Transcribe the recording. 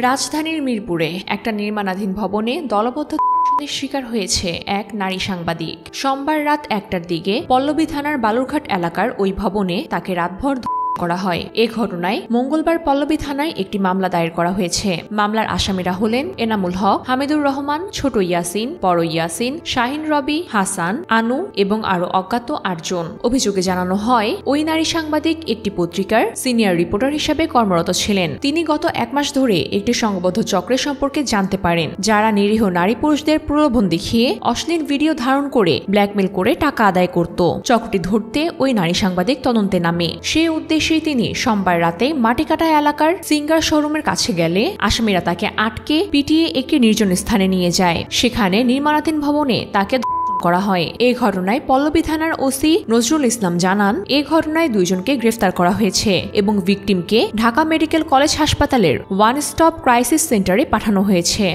রাজধানীর মিরপুরে একটা নির্মাণাধীন ভবনে দলবদ্ধ ধর্ষণের শিকার হয়েছে এক নারী সাংবাদিক। সোমবার রাত 1টার দিকে পল্লবী থানার বালুরঘাট এলাকার ওই ভবনে তাকে রাতভর করা হয়। এ ঘটনায় মঙ্গলবার পল্লবী থানায় একটি মামলা দায়ের করা হয়েছে। মামলার আসামিরা হলেন এনামুল হক, হামিদুর রহমান, ছোট ইয়াসিন, বড় ইয়াসিন, শাহিন রবি, হাসান, আনু এবং আরো অজ্ঞাত 8 জন। অভিযোগে জানানো হয়, ওই নারী সাংবাদিক একটি পত্রিকার সিনিয়র রিপোর্টার হিসেবে কর্মরত ছিলেন। তিনি গত 1 মাস ধরে একটি সংঘবদ্ধ চক্রের সম্পর্কে জানতে পারেন, যারা নিরীহ নারী পুরুষদের প্রলোভন দেখিয়ে অশ্লীল ভিডিও ধারণ করে ব্ল্যাকমেল করে টাকা আদায় করত। চক্রটি ধরতে ওই নারী সাংবাদিক তদন্তে নামে। সেই উদ্দেশ্যে তিনি সোমবার রাতে মাটিকাটা এলাকার সিঙ্গার শোরুমের কাছে গেলে আসামিরা তাকে আটকে পিটিয়ে একটি নির্জন স্থানে নিয়ে যায়। সেখানে নির্মাণাধীন ভবনে তাকে করা হয়। এই ঘটনায় পল্লবী থানার ওসি নজরুল ইসলাম জানান, এই ঘটনায় 2 জনকে গ্রেফতার করা হয়েছে এবং ভিকটিমকে ঢাকা মেডিকেল কলেজ হাসপাতালের ওয়ান স্টপ ক্রাইসিস সেন্টারে পাঠানো হয়েছে।